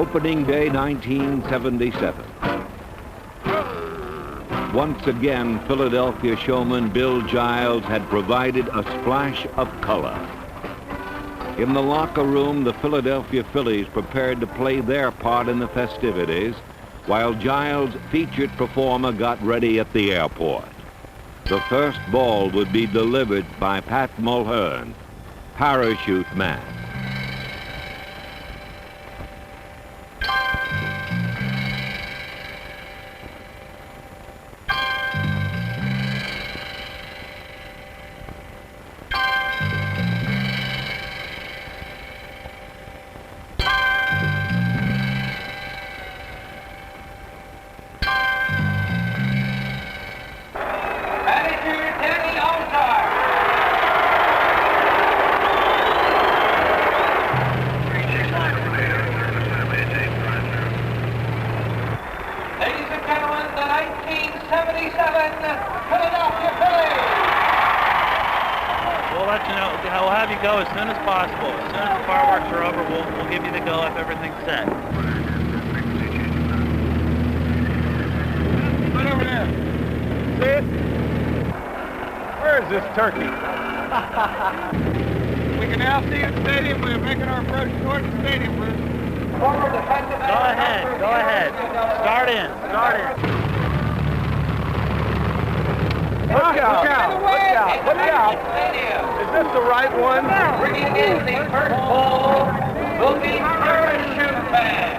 Opening day 1977. Once again, Philadelphia showman Bill Giles had provided a splash of color. In the locker room, the Philadelphia Phillies prepared to play their part in the festivities, while Giles' featured performer got ready at the airport. The first ball would be delivered by Pat Mulhern, Parachute Man. We'll have you go as soon as possible. As soon as the fireworks are over, we'll give you the go if everything's set. Right over there. See it? Where is this turkey? We can now see the stadium. We're making our approach towards the stadium, Bruce. Go ahead. Start in. Look out. Is this the right one? Bringing in the first ball will be Parachute Man.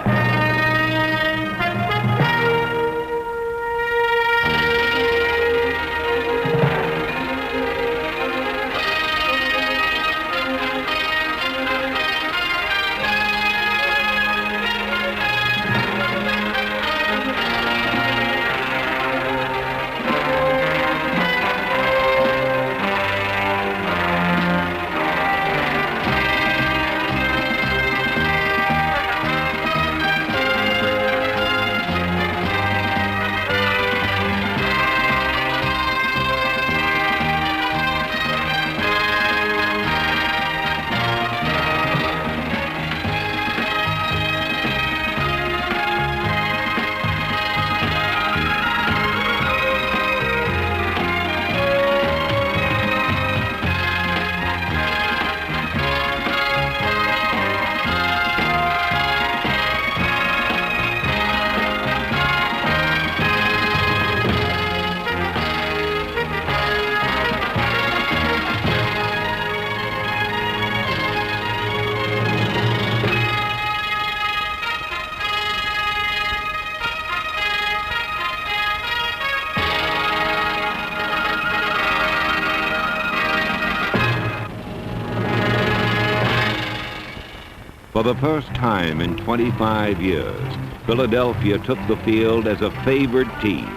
For the first time in 25 years, Philadelphia took the field as a favored team,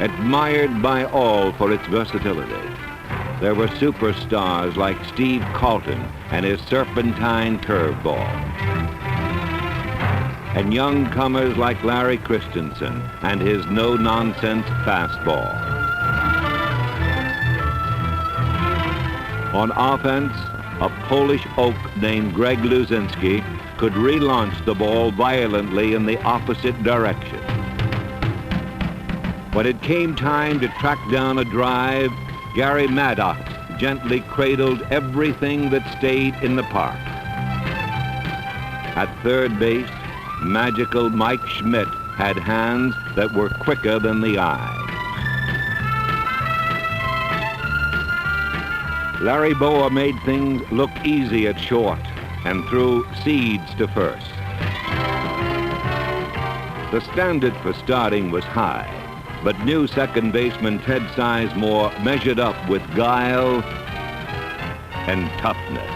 admired by all for its versatility. There were superstars like Steve Carlton and his serpentine curveball, and young comers like Larry Christensen and his no-nonsense fastball. On offense, a Polish oak named Greg Luzinski could relaunch the ball violently in the opposite direction. When it came time to track down a drive, Gary Maddox gently cradled everything that stayed in the park. At third base, magical Mike Schmidt had hands that were quicker than the eye. Larry Boa made things look easy at short and threw seeds to first. The standard for starting was high, but new second baseman Ted Sizemore measured up with guile and toughness.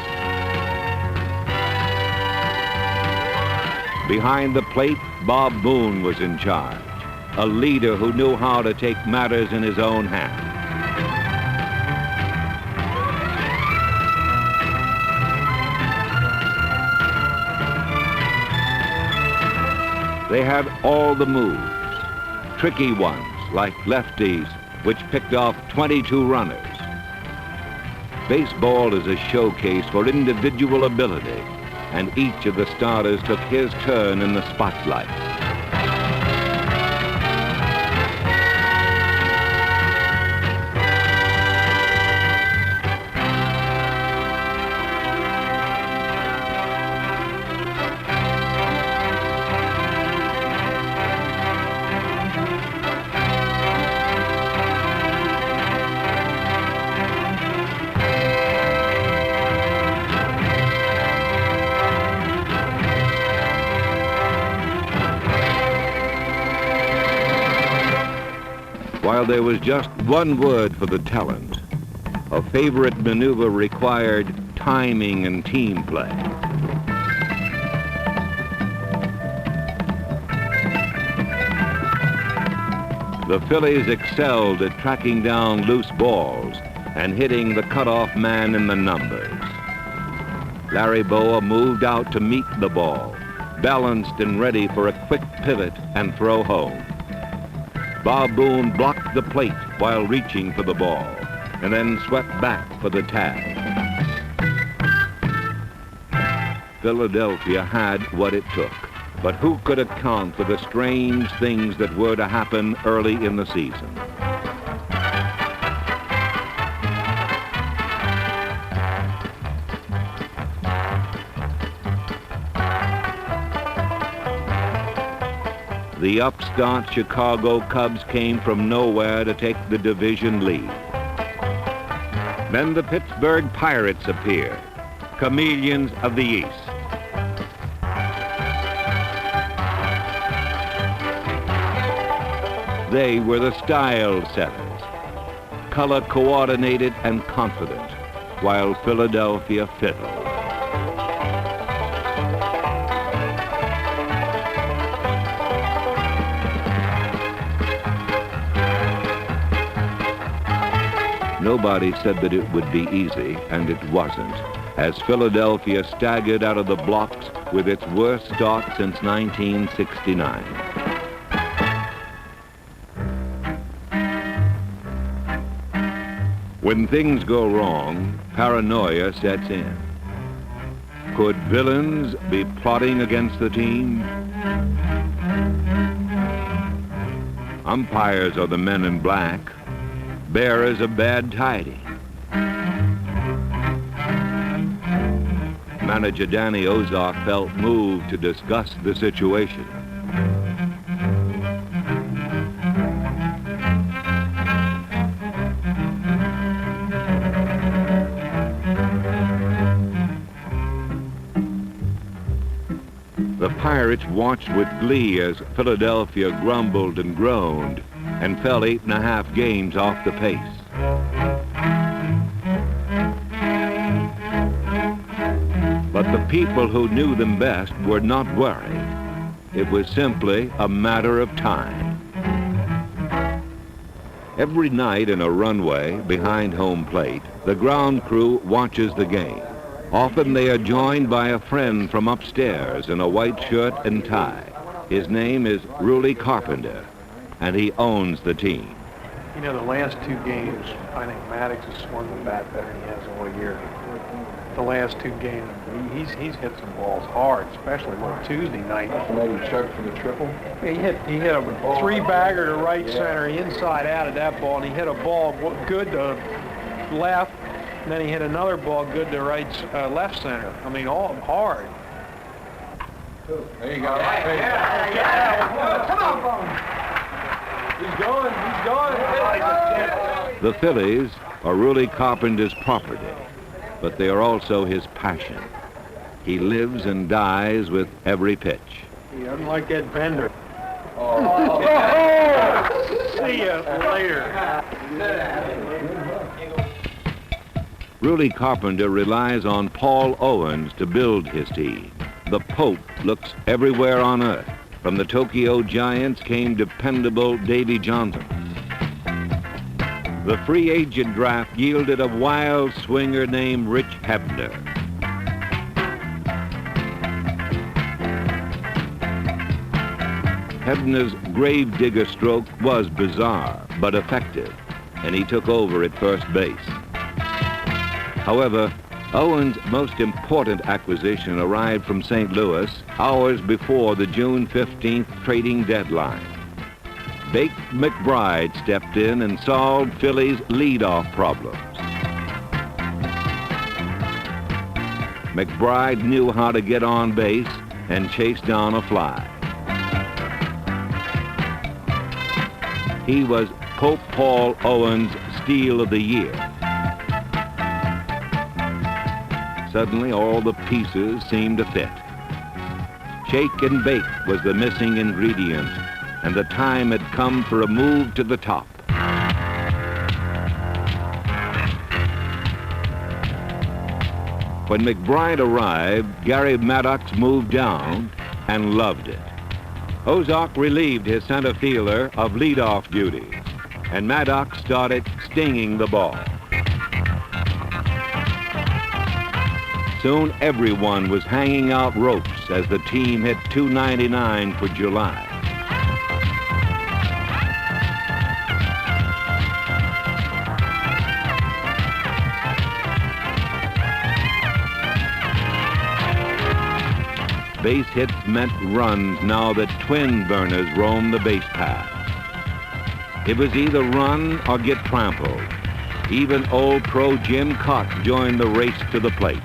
Behind the plate, Bob Boone was in charge, a leader who knew how to take matters in his own hands. They had all the moves, tricky ones like lefties, which picked off 22 runners. Baseball is a showcase for individual ability, and each of the starters took his turn in the spotlight. While there was just one word for the talent, a favorite maneuver required timing and team play. The Phillies excelled at tracking down loose balls and hitting the cutoff man in the numbers. Larry Boa moved out to meet the ball, balanced and ready for a quick pivot and throw home. Bob Boone blocked the plate while reaching for the ball, and then swept back for the tag. Philadelphia had what it took, but who could account for the strange things that were to happen early in the season? The upstart Chicago Cubs came from nowhere to take the division lead. Then the Pittsburgh Pirates appeared, chameleons of the East. They were the style setters, color coordinated and confident, while Philadelphia fiddled. Nobody said that it would be easy, and it wasn't, as Philadelphia staggered out of the blocks with its worst start since 1969. When things go wrong, paranoia sets in. Could villains be plotting against the team? Umpires are the men in black, bearers of bad tidings. Manager Danny Ozark felt moved to discuss the situation. The Pirates watched with glee as Philadelphia grumbled and groaned and fell 8.5 games off the pace. But the people who knew them best were not worried. It was simply a matter of time. Every night in a runway behind home plate, the ground crew watches the game. Often they are joined by a friend from upstairs in a white shirt and tie. His name is Ruly Carpenter, and he owns the team. You know, the last 2 games, I think Maddox has swung the bat better than he has all year. The last 2 games, he's hit some balls hard, especially on Tuesday night. Maybe Chuck for the triple? He hit a 3-bagger to right center, inside out of that ball, and he hit a ball good to left, and then he hit another ball good to left center. I mean, all hard. There you go. Come on, Bone. He's going. The Phillies are Ruly Carpenter's property, but they are also his passion. He lives and dies with every pitch. He doesn't like that bender. See you later. Ruly Carpenter relies on Paul Owens to build his team. The Pope looks everywhere on earth. From the Tokyo Giants came dependable Davy Johnson. The free agent draft yielded a wild swinger named Rich Hebner. Hebner's gravedigger stroke was bizarre, but effective, and he took over at first base. However, Owen's most important acquisition arrived from St. Louis hours before the June 15th trading deadline. Bake McBride stepped in and solved Phillies' leadoff problems. McBride knew how to get on base and chase down a fly. He was Pope Paul Owen's Steal of the Year. Suddenly, all the pieces seemed to fit. Shake and bake was the missing ingredient, and the time had come for a move to the top. When McBride arrived, Gary Maddox moved down and loved it. Ozark relieved his center fielder of leadoff duty, and Maddox started stinging the ball. Soon everyone was hanging out ropes as the team hit .299 for July. Base hits meant runs now that twin burners roamed the base path. It was either run or get trampled. Even old pro Jim Cott joined the race to the plate.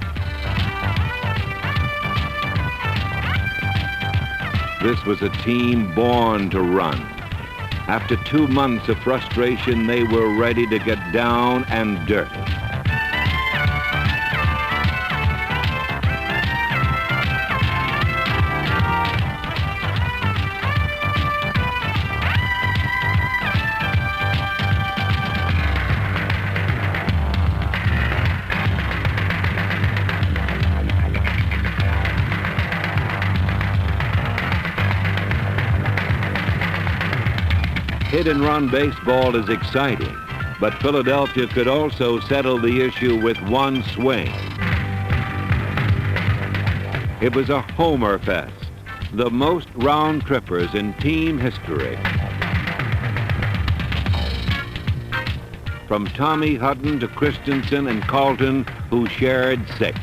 This was a team born to run. After 2 months of frustration, they were ready to get down and dirty. Hit-and-run baseball is exciting, but Philadelphia could also settle the issue with one swing. It was a homer fest, the most round-trippers in team history. From Tommy Hutton to Christensen and Carlton, who shared 6.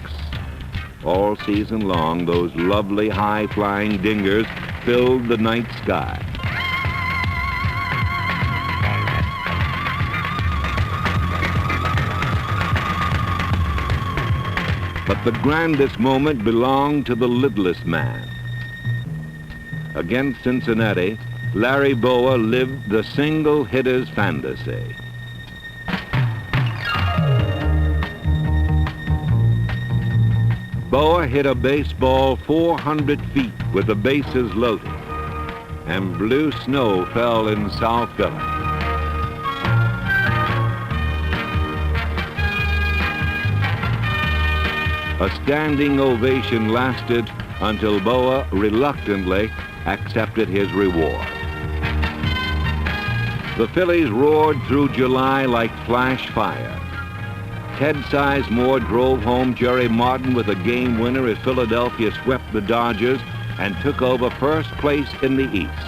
All season long, those lovely high-flying dingers filled the night sky. But the grandest moment belonged to the lidless man. Against Cincinnati, Larry Bowa lived the single hitter's fantasy. Bowa hit a baseball 400 feet with the bases loaded, and blue snow fell in South Philly. A standing ovation lasted until Bowa reluctantly accepted his reward. The Phillies roared through July like flash fire. Ted Sizemore drove home Jerry Martin with a game winner as Philadelphia swept the Dodgers and took over first place in the East.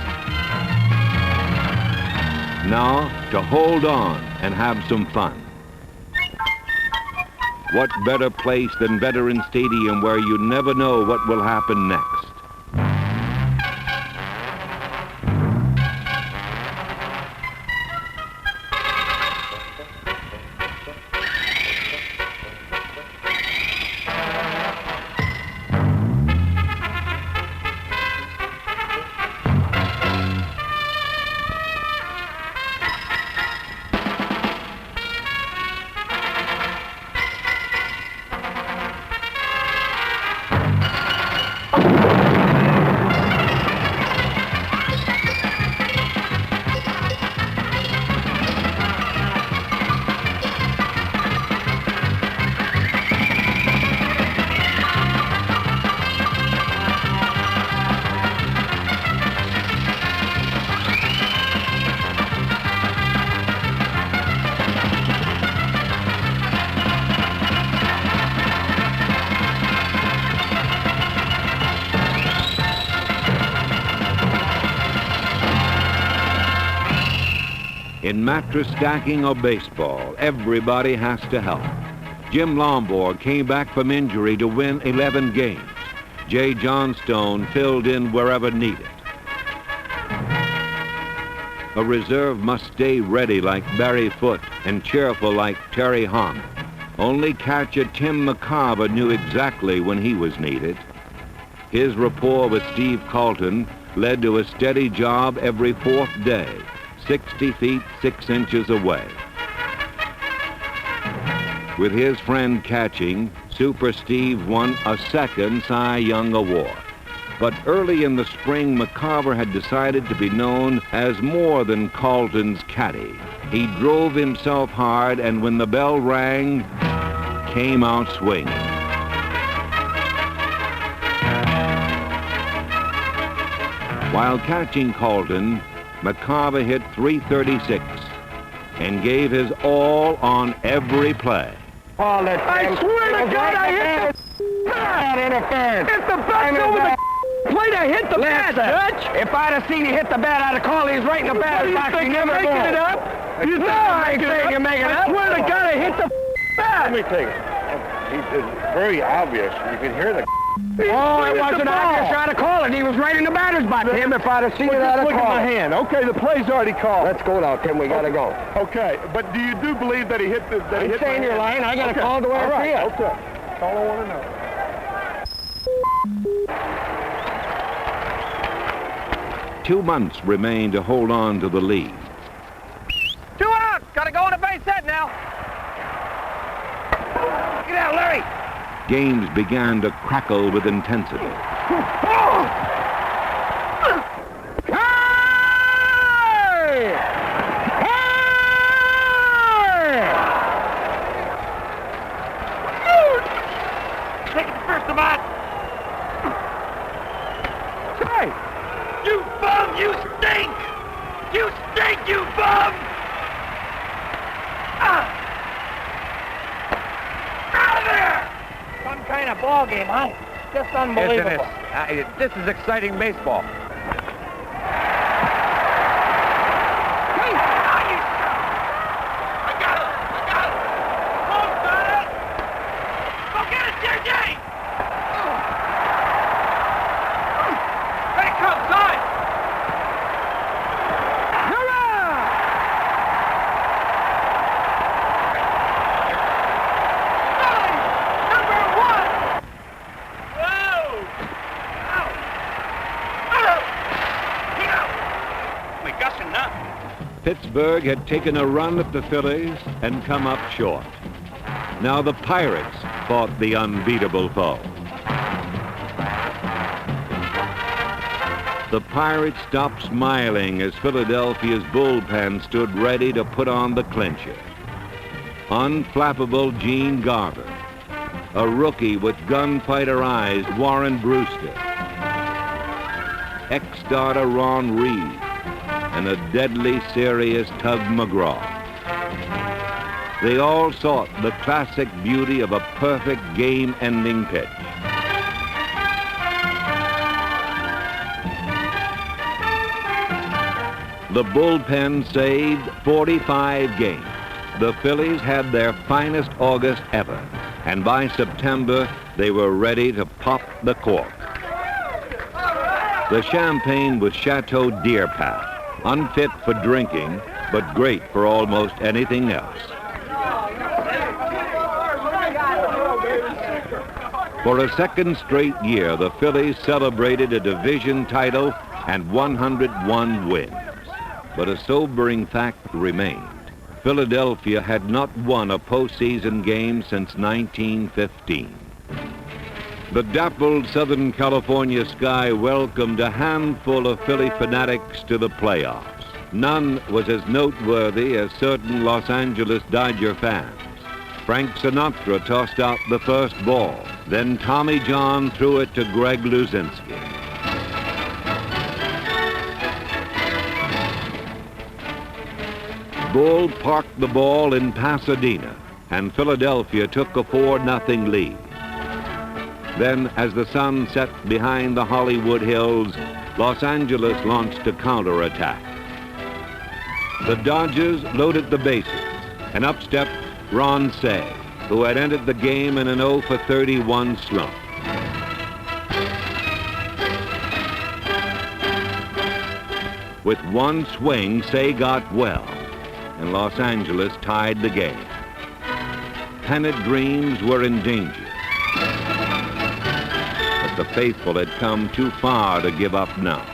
Now to hold on and have some fun. What better place than Veterans Stadium, where you never know what will happen next? In mattress stacking or baseball, everybody has to help. Jim Lomborg came back from injury to win 11 games. Jay Johnstone filled in wherever needed. A reserve must stay ready like Barry Foote and cheerful like Terry Hahn. Only catcher Tim McCarver knew exactly when he was needed. His rapport with Steve Carlton led to a steady job every fourth day, 60 feet 6 inches away. With his friend catching, Super Steve won a second Cy Young Award. But early in the spring, McCarver had decided to be known as more than Carlton's caddy. He drove himself hard, and when the bell rang, came out swinging. While catching Carlton, McCarver hit .336 and gave his all on every play. I swear to God, I hit the bat! Interference! It's the bat over the plate! I hit the bat, Dutch! If I'd have seen you hit the bat, I'd have called he's right in the batter's box. You never making it up? You know I'm saying you're making it up. I swear to God, I hit the bat! Let me tell you, it's very obvious. You can hear the... Oh, it wasn't obvious. I'd have called it. He was right in the batter's box. Tim, if I'd have seen it, I'd have called it. Look at my hand. Okay, the play's already called. Let's go now, Tim. We gotta go. Okay, but do you believe that he hit the... That I'm saying you're lying. I got a call the way I see it. Okay, that's all I want to know. Two months remained to hold on to the lead. 2 outs. Gotta go on a base hit now. Get out, Larry. Games began to crackle with intensity. Hey! Hey! Take it to first, the bat. Hey! You bum! You stink! You stink, you bum! Out of there! Some kind of ball game, huh? Just unbelievable. Isn't it? This is exciting baseball. Hey! I got it! Home, got it! Go get it, JJ! Hey, come, side! Pittsburgh had taken a run at the Phillies and come up short. Now the Pirates fought the unbeatable foe. The Pirates stopped smiling as Philadelphia's bullpen stood ready to put on the clincher. Unflappable Gene Garver, a rookie with gunfighter eyes, Warren Brewster, ex-starter Ron Reed, and a deadly serious Tug McGraw. They all sought the classic beauty of a perfect game-ending pitch. The bullpen saved 45 games. The Phillies had their finest August ever, and by September, they were ready to pop the cork. The champagne was Chateau Deer Path, unfit for drinking, but great for almost anything else. For a second straight year, the Phillies celebrated a division title and 101 wins. But a sobering fact remained. Philadelphia had not won a postseason game since 1915. The dappled Southern California sky welcomed a handful of Philly fanatics to the playoffs. None was as noteworthy as certain Los Angeles Dodger fans. Frank Sinatra tossed out the first ball. Then Tommy John threw it to Greg Luzinski. Bull parked the ball in Pasadena, and Philadelphia took a 4-0 lead. Then, as the sun set behind the Hollywood Hills, Los Angeles launched a counterattack. The Dodgers loaded the bases, and up stepped Ron Say. who had ended the game in an 0-for-31 slump. With one swing, Say got well, and Los Angeles tied the game. Pennant dreams were in danger. But the faithful had come too far to give up now.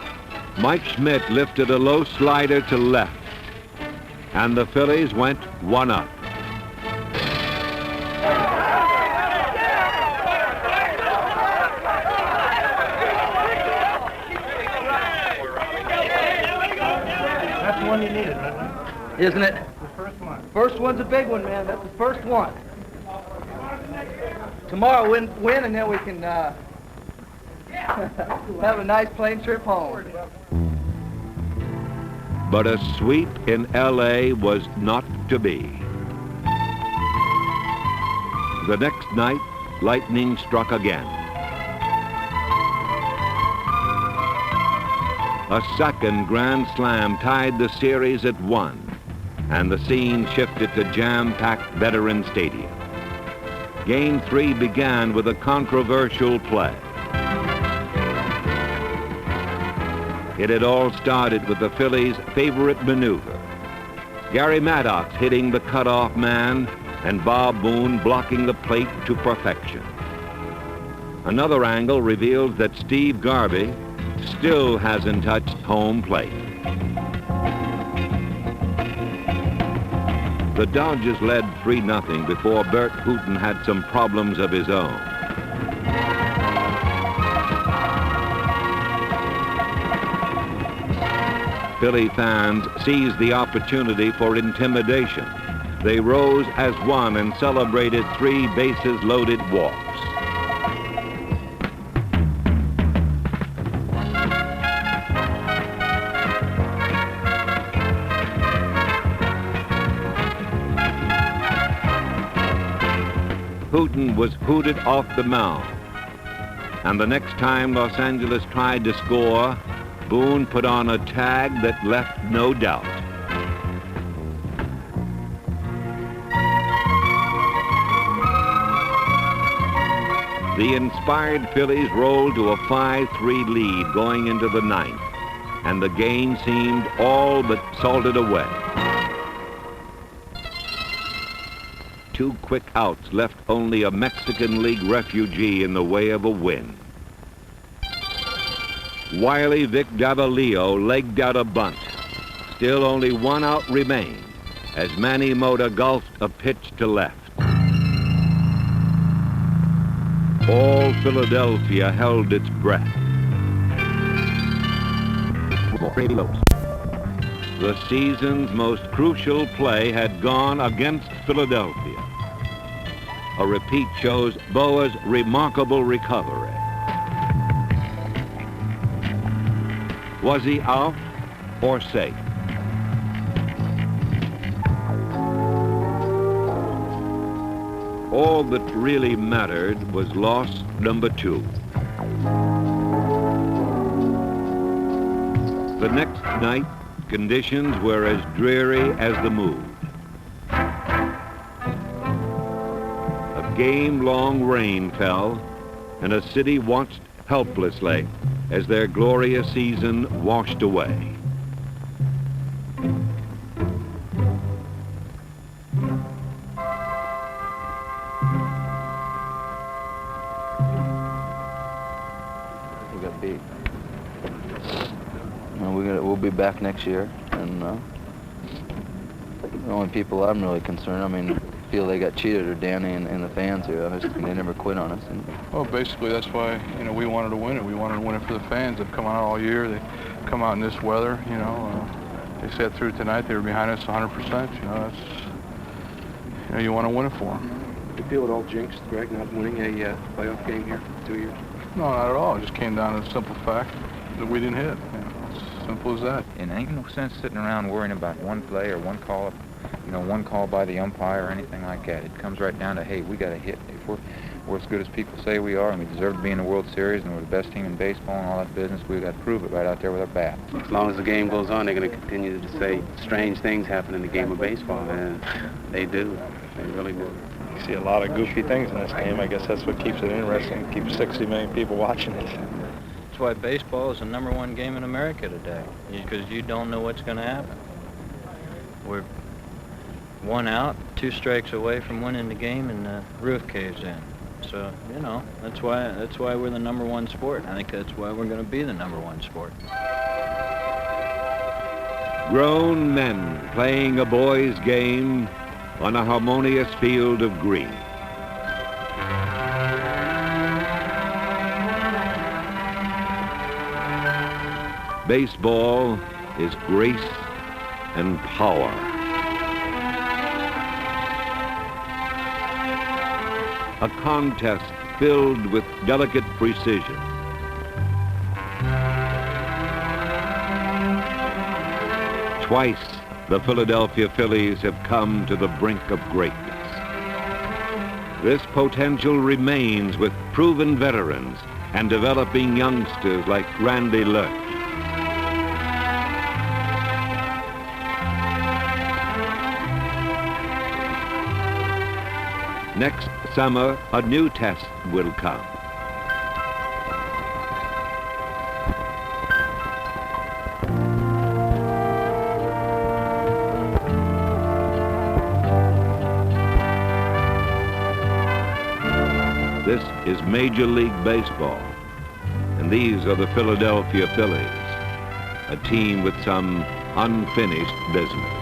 Mike Schmidt lifted a low slider to left, and the Phillies went one up. That's the one you needed, man. Isn't it? The first one. First one's a big one, man. That's the first one. Tomorrow win, and then we can have a nice plane trip home. But a sweep in L.A. was not to be. The next night, lightning struck again. A second grand slam tied the series at 1, and the scene shifted to jam-packed Veterans Stadium. Game 3 began with a controversial play. It had all started with the Phillies' favorite maneuver. Gary Maddox hitting the cutoff man and Bob Boone blocking the plate to perfection. Another angle reveals that Steve Garvey still hasn't touched home plate. The Dodgers led 3-0 before Bert Hooton had some problems of his own. Philly fans seized the opportunity for intimidation. They rose as one and celebrated 3 bases-loaded walks. Hooton was hooted off the mound. And the next time Los Angeles tried to score, Boone put on a tag that left no doubt. The inspired Phillies rolled to a 5-3 lead going into the 9th, and the game seemed all but salted away. 2 quick outs left only a Mexican League refugee in the way of a win. Wily Vic Davalillo legged out a bunt. Still only 1 out remained as Manny Mota golfed a pitch to left. All Philadelphia held its breath. The season's most crucial play had gone against Philadelphia. A repeat shows Boa's remarkable recovery. Was he out or safe? All that really mattered was loss number 2. The next night, conditions were as dreary as the mood. A game-long rain fell, and a city watched helplessly as their glorious season washed away. We got beat. We'll be back next year, and the only people I'm really concerned, I mean, feel they got cheated are Danny and the fans here. They never quit on us. Well, basically that's why we wanted to win it. We wanted to win it for the fans. They've come out all year. They come out in this weather. They sat through tonight. They were behind us 100%. You want to win it for them. Do you feel it all jinxed, Greg, not winning a playoff game here for 2 years? No, not at all. It just came down to the simple fact that we didn't hit. It's simple as that. And ain't no sense sitting around worrying about one play or one call, one call by the umpire or anything like that. It comes right down to, hey, we got to hit. If we're as good as people say we are, and we deserve to be in the World Series, and we're the best team in baseball and all that business, we've got to prove it right out there with our bat. As long as the game goes on, they're going to continue to say strange things happen in the game of baseball, and they do. They really do. You see a lot of goofy things in this game. I guess that's what keeps it interesting, keeps 60 million people watching it. That's why baseball is the #1 game in America today, because you don't know what's going to happen. We're 1 out, 2 strikes away from winning the game, and the roof caves in. So, you know, that's why we're the #1 sport. I think that's why we're going to be the #1 sport. Grown men playing a boy's game on a harmonious field of green. Baseball is grace and power. A contest filled with delicate precision. Twice, the Philadelphia Phillies have come to the brink of greatness. This potential remains with proven veterans and developing youngsters like Randy Lurch. Next summer, a new test will come. This is Major League Baseball, and these are the Philadelphia Phillies, a team with some unfinished business.